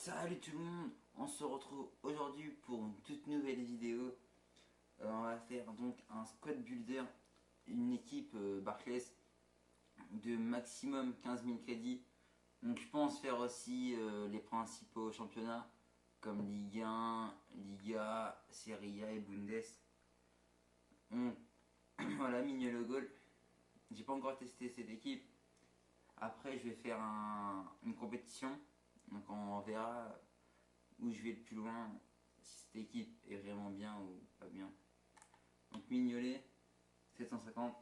Salut tout le monde, on se retrouve aujourd'hui pour une toute nouvelle vidéo. On va faire donc un squad builder, une équipe Barclays de maximum 15 000 crédits. Donc je pense faire aussi les principaux championnats comme Ligue 1, Liga, Serie A et Bundes. Voilà, Mignol le goal. J'ai pas encore testé cette équipe. Après je vais faire une compétition. Donc on verra où je vais le plus loin, si cette équipe est vraiment bien ou pas bien. Donc Mignolet, 750.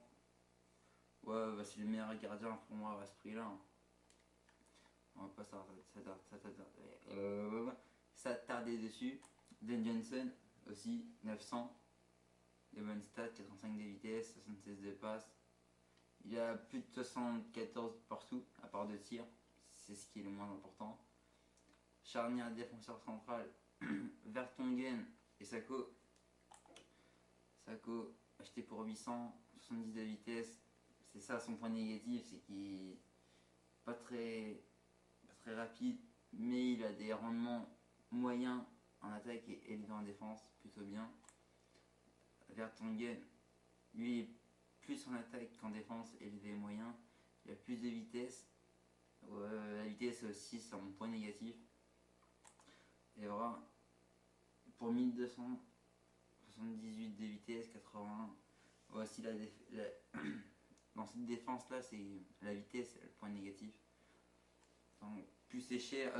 Ouais, bah c'est le meilleur gardien pour moi à ce prix là. On va pas s'attarder dessus. Dan Johnson aussi, 900. Des bonnes stats, 85 de vitesse, 76 de passe. Il a plus de 74 partout, à part de tir. C'est ce qui est le moins important. Charnière défenseur central, Vertonghen et Sakho. Sakho acheté pour 800, 70 de vitesse. C'est ça son point négatif, c'est qu'il n'est pas très rapide, mais il a des rendements moyens en attaque et élevés en défense, plutôt bien. Vertonghen, lui est plus en attaque qu'en défense, élevé et moyen. Il a plus de vitesse. La vitesse aussi, c'est mon point négatif. Et voilà, pour 1278 de vitesse, 81. Voici dans cette défense là, c'est la vitesse, le point négatif. Donc, plus c'est cher,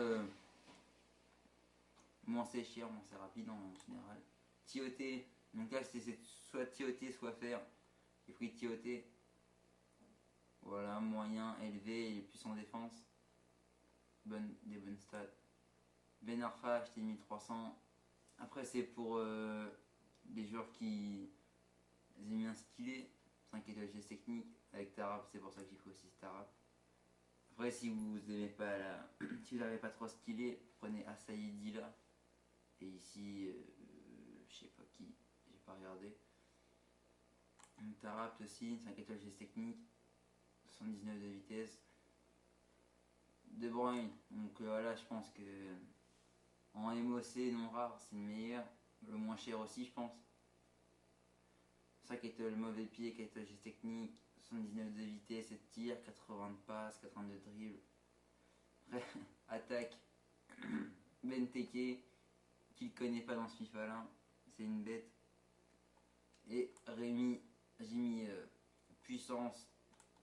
moins c'est cher, moins c'est rapide en général. TOT, donc là c'est soit TOT soit faire. J'ai pris TOT. Voilà, moyen, élevé, il est plus en défense. Des bonnes stats. Ben Arfa, acheté 1300. Après, c'est pour les joueurs qui aiment bien skiller. 5 étoiles geste technique. Avec Tarap, c'est pour ça que j'ai pris aussi Tarap. Après, si vous n'aimez pas si vous n'avez pas trop skillé, prenez Asaïdi là. Et ici, je sais pas qui, j'ai pas regardé. Tarap aussi, 5 étoiles geste technique. 79 de vitesse. De Bruyne, donc voilà, je pense que en MOC non rare c'est le meilleur, le moins cher aussi je pense. 5 étoiles mauvais pied, 4 étoiles geste technique, 79 de vitesse et de tir, 80 de passe, 80 de dribble. Après, attaque, Benteke, qu'il connaît pas dans ce FIFA là, c'est une bête. Et Rémi, j'ai mis puissance,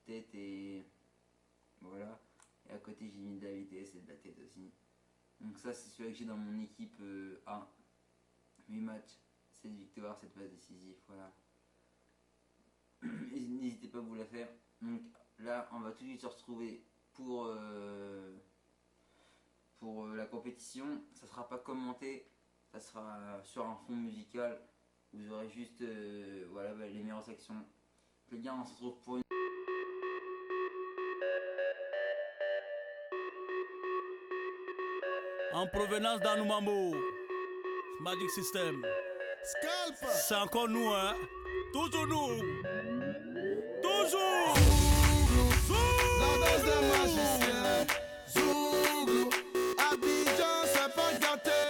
tête et voilà. Et à côté j'ai mis de la vitesse et de la tête aussi. Donc ça c'est celui que j'ai dans mon équipe A. 8 matchs, 7 victoires, 7 passes décisives, voilà. N'hésitez pas à vous la faire. Donc là on va tout de suite se retrouver pour la compétition. Ça sera pas commenté, ça sera sur un fond musical. Vous aurez juste voilà, les meilleures actions. Les gars, on se retrouve pour une... En provenance d'Anoumambo, Magic System. Scalp. C'est encore nous, hein. Toujours nous. Toujours. La danse des magiciens. Zouglou. Abidjan, c'est pas gâté.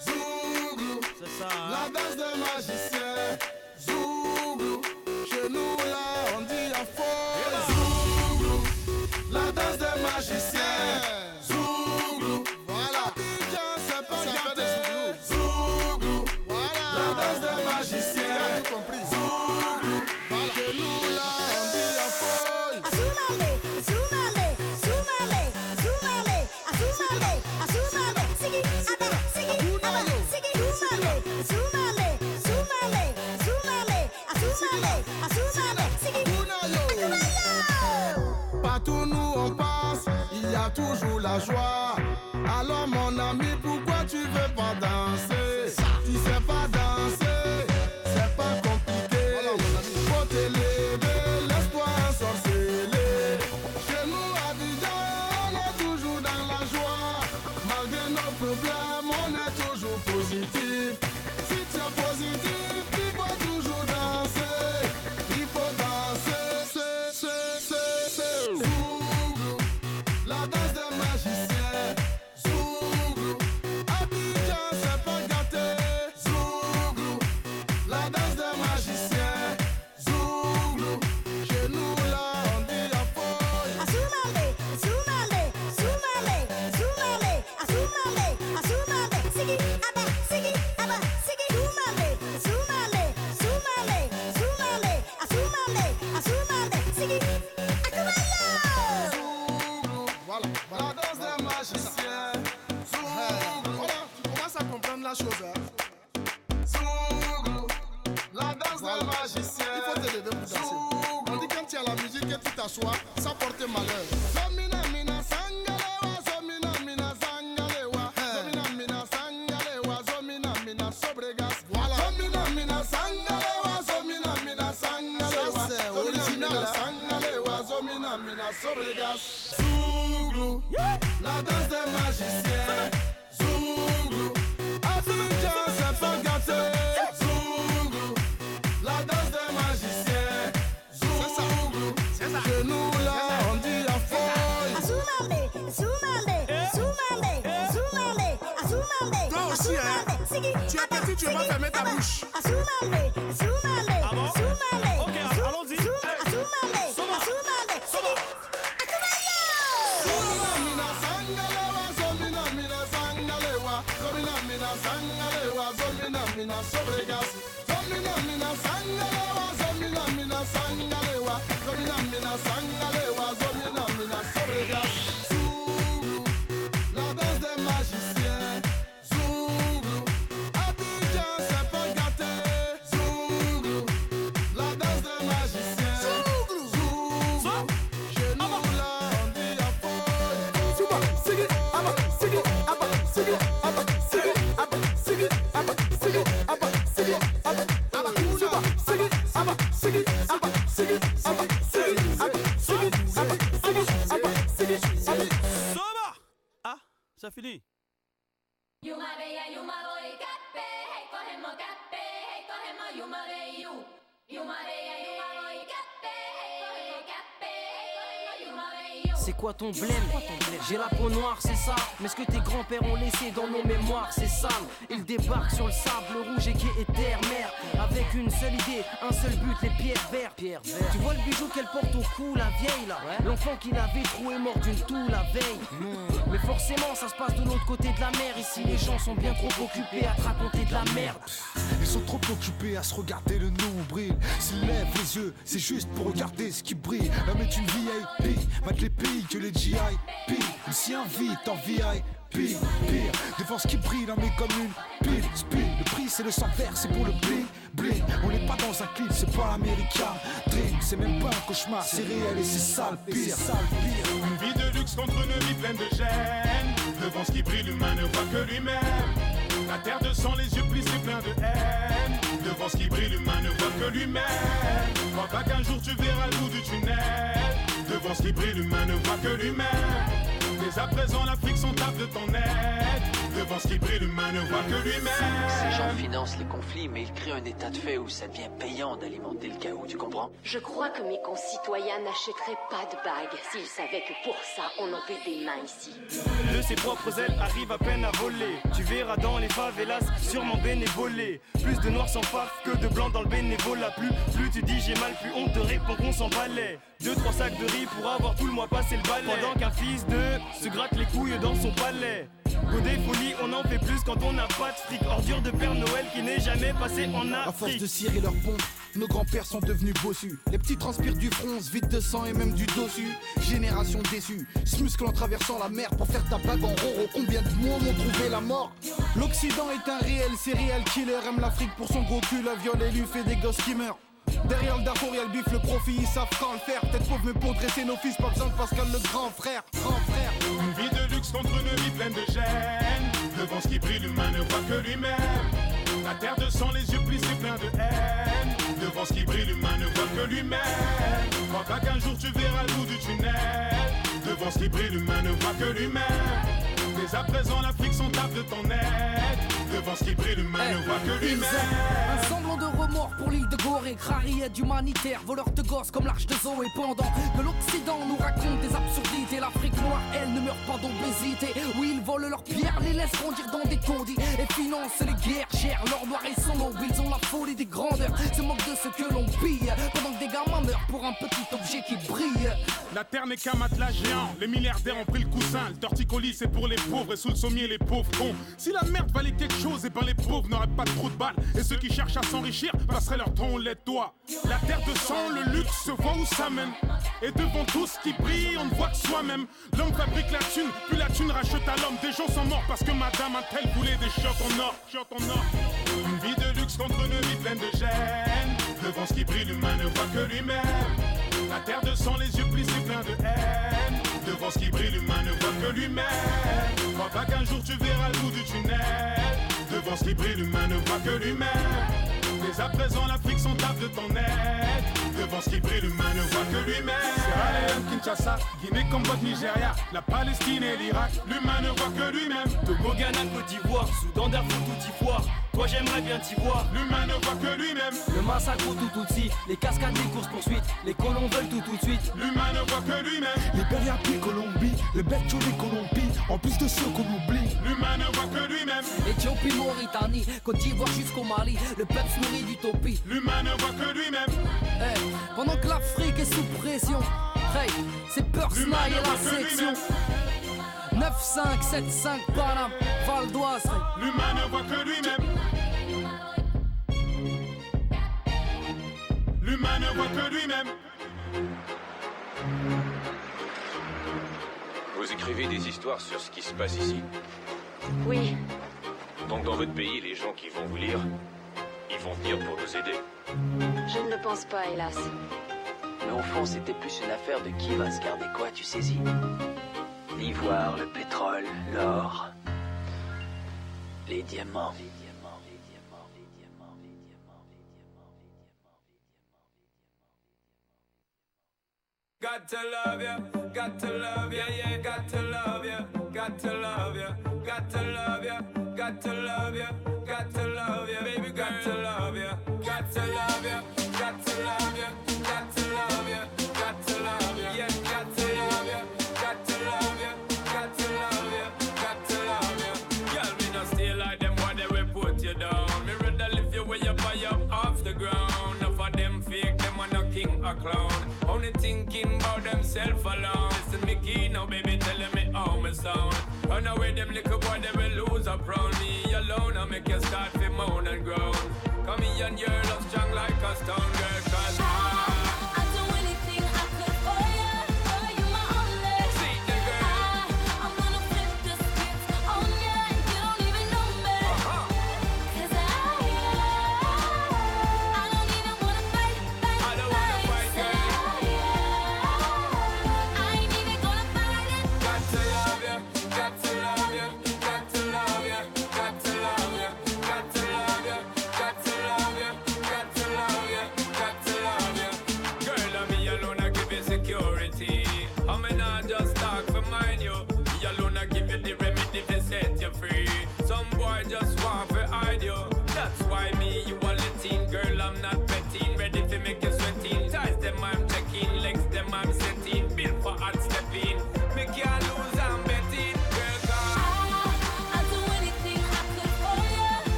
Zouglou. C'est ça, hein? La danse des magiciens. Zouglou. Chez nous là, on dit à faux. Zouglou. La danse des magiciens. Zouglou. Voilà. Abidjan, c'est pas gâté. Zouglou. Voilà. La danse des magiciens. Zouglou. Chez nous là, on dit à faux. Asumame, asumame, asumame, asumame, asumame, asumame, sigi, aba, sigi, asumame, asumame, asumame, asumame, asumame, sigi, Partout nous on passe, il y a toujours la joie. Alors mon ami, pourquoi tu veux pas danser? Tu sais pas danser, c'est pas compliqué. Faut t'élever, laisse-toi ensorceler. Chez nous à Abidjan, on est toujours dans la joie. Malgré nos problèmes, on est toujours positif. Si tu es positif, il faut toujours danser. Il faut danser. Zouglou, la danse des magiciens. Zouglou, Voilà, la danse des magiciens. Voilà, tu commences à comprendre la chose. La danse des magiciens. Il faut te lever pour danser. On dit quand tu as la musique et tu t'assois, ça porte malheur. Zomina mina sangalewa, zomina mina sangalewa, zomina mina sangalewa, zomina mina sobregas. Voilà. Zomina mina sangalewa, zomina mina sangalewa, zomina mina sangalewa, zomina mina sobregas. Zouglou, la danse des magiciens. Zouglou, Abidjan c'est pas gâté. Zouglou, la danse des magiciens. Zouglou, chez nous là on dit la folle. Toi aussi hein, tu es petit, tu vas fermer ta bouche. Ah bon? Ok, allons-y. Mina sangalewa, zomina mina sangalewa, zomina mina sangalewa, zomina mina sobregas. Zomina mina sangalewa, zomina mina sangalewa, zomina mina sangalewa, zomina mina sobregas. Zouglou, la danse des magiciens. Zouglou, Abidjan c'est pas gâté. Zouglou, la danse des magiciens. Zouglou, Zouglou, chez nous là on dit la folle. Suba, sigi, abba, sigi, abba, sigi, abba, sigi, abba, sigi, abba, sigi, abba, sigi, abba, abba, suba, sigi, abba, sigi, abba, sigi, abba, sigi, abba, sigi, abba, sigi, abba, sigi, abba. Soba! Ah, ça finit. Yumareya yumaro ikape, hey kohemo kape, hey kohemo yumareyu. Yumareya yumaro ikape, hey kohemo kape, hey kohemo yumareyu. C'est quoi ton blême? J'ai la peau noire, c'est ça. Mais ce que tes grands-pères ont laissé dans nos mémoires, c'est sale. Ils débarquent sur le sable rouge et qui est terre-mère. Avec une seule idée, un seul but, les pierres vertes. Tu vois le bijou qu'elle porte au cou, la vieille là? L'enfant qui l'avait troué mort d'une toux la veille. Mais forcément, ça se passe de l'autre côté de la mer. Ici, les gens sont bien trop occupés à te raconter de la merde. Ils sont trop occupés à se regarder le nombril. S'ils lèvent les yeux, c'est juste pour regarder ce qui brille. L'homme est une VIP, mate les pays que les GIP. Il s'y invite en VIP. Pire, devant ce qui brille, l'homme est comme une pile. Spill, le prix c'est le sang vert, c'est pour le bling, bling. On n'est pas dans un clip, c'est pas l'américain dream. C'est même pas un cauchemar, c'est réel et c'est sale pire. Une vie de luxe contre une vie pleine de gêne. Devant ce qui brille, l'humain ne voit que lui-même. La terre de sang, les yeux plissés pleins de haine. Devant ce qui brille, l'humain ne voit que lui-même. Crois pas qu'un jour tu verras le bout du tunnel. Devant ce qui brille, l'humain ne voit que lui-même. Dès à présent, l'Afrique s'en tape de ton aide. Devant ce qui brille, l'humain ne voit que lui-même. Ces gens financent les conflits, mais ils créent un état de fait où ça devient payant d'alimenter le chaos, tu comprends? Je crois que mes concitoyens n'achèteraient pas de bagues s'ils savaient que pour ça, on en fait des mains ici. De ses propres ailes arrive à peine à voler. Tu verras dans les favelas, sûrement bénévolé. Plus de noirs sans faf que de blancs dans le bénévolat. Plus tu dis j'ai mal, plus on te répond qu'on s'en balait. 2-3 sacs de riz pour avoir tout le mois passé le balai. Pendant qu'un fils de se gratte les couilles dans son palais. Godé folie, on en fait plus quand on n'a pas de fric. Ordure de Père Noël qui n'est jamais passé en Afrique. À force de cirer leurs pompes, nos grands-pères sont devenus bossus. Les petits transpirent du front, se vident de sang et même du dossu. Génération déçue, se muscle en traversant la mer pour faire ta bague en roro. Combien de mots m'ont trouvé la mort? L'Occident est un réel serial killer. Aime l'Afrique pour son gros cul, la viole et lui fait des gosses qui meurent. Derrière le Darfour y'a le bif, le profit, ils savent quand le faire. Peut-être pauvre mais pour dresser nos fils, pas besoin de Pascal le grand frère. Une vie de luxe contre une vie pleine de gêne. Devant ce qui brille, l'humain ne voit que lui-même. La terre de sang, les yeux plissés pleins de haine. Devant ce qui brille, l'humain ne voit que lui-même. Crois pas qu'un jour tu verras le bout du tunnel. Devant ce qui brille, l'humain ne voit que lui-même. Dès à présent, l'Afrique s'en tape de ton aide. Devant ce qui brille, l'humain ne voit que lui-même. Un semblant de remords mort pour l'île de Gorée. Crari aide humanitaire, voleur de gosses comme l'arche de Zoé. Pendant que l'Occident nous raconte des absurdités, l'Afrique noire, elle, ne meurt pas d'obésité. Oui, ils volent leurs pierres, les laissent grandir dans des taudis et financent les guerres, gèrent l'or noir et son aube. Ils ont la folie des grandeurs, se moquent de ce que l'on pille, pendant que des gamins meurent pour un petit objet qui brille. La terre n'est qu'un matelas géant, les milliardaires ont pris le coussin. Le torticolis c'est pour les pauvres et sous le sommier les pauvres cons. Si la merde valait quelque chose, et ben les pauvres n'auraient pas trop de balles. Et ceux qui cherchent à s'enrichir passeraient leur temps au lait de doigt. La terre de sang, le luxe se voit où ça mène. Et devant tout ce qui brille, on ne voit que soi-même. L'homme fabrique la thune, puis la thune rachète à l'homme. Des gens sont morts parce que madame a tel voulait des shots en or. Une vie de luxe contre une vie pleine de gêne. Devant ce qui brille, l'humain ne voit que lui-même. La terre de sang, les yeux plissés pleins de haine. Devant ce qui brille, l'humain ne voit que lui-même. Crois pas qu'un jour tu verras le bout du tunnel. Devant ce qui brille, l'humain ne voit que lui-même. Dès à présent, l'Afrique s'en tape de ton aide. Devant ce qui brille, l'humain ne voit que lui-même. Sierra Leone, Kinshasa, Guinée, Cambodge, Nigeria, la Palestine et l'Irak, l'humain ne voit que lui-même. Togo, Ghana, Côte d'Ivoire, Soudan, Darfour, tout d'Ivoire. Toi j'aimerais bien t'y voir. L'humain ne voit que lui-même. Le massacre au tout-tout-ci, les cascades, les courses-poursuites. Les colons veulent tout de suite. L'humain ne voit que lui-même. Les Beriapi, Colombie, les Belcho, les Colombie. En plus de ceux qu'on oublie. L'humain ne voit que lui-même. Éthiopie, Mauritanie, Côte d'Ivoire jusqu'au Mali. Le peuple se nourrit d'utopie. L'humain ne voit que lui-même. Hey, pendant que l'Afrique est sous pression. Hey, c'est Persna et la section. 9-5-7-5 Paname, Val d'Oise. L'humain ne voit que lui-même. L'humain ne voit que lui-même. Vous écrivez des histoires sur ce qui se passe ici? Oui. Donc dans votre pays, les gens qui vont vous lire, ils vont venir pour nous aider? Je ne le pense pas, hélas. Mais au fond, c'était plus une affaire de qui va se garder quoi, tu saisis? L'ivoire, le pétrole, l'or, les diamants. Got to love ya, got to love ya, yeah, got to love ya, got to love ya, got to love ya, got to love ya, got to love ya, baby, got to love ya, got to love ya, got to love ya, got to love ya, got to love ya, yeah, got to love ya, got to love ya, got to love ya, got to love ya. Girl, me not stay like them, why they will put you down. Me rather lift you way up off the ground. Enough of them fake, them are no king or clown. Only thinking about themself alone. Listen me key now, baby, telling me how me sound. Run away them little boy, they will lose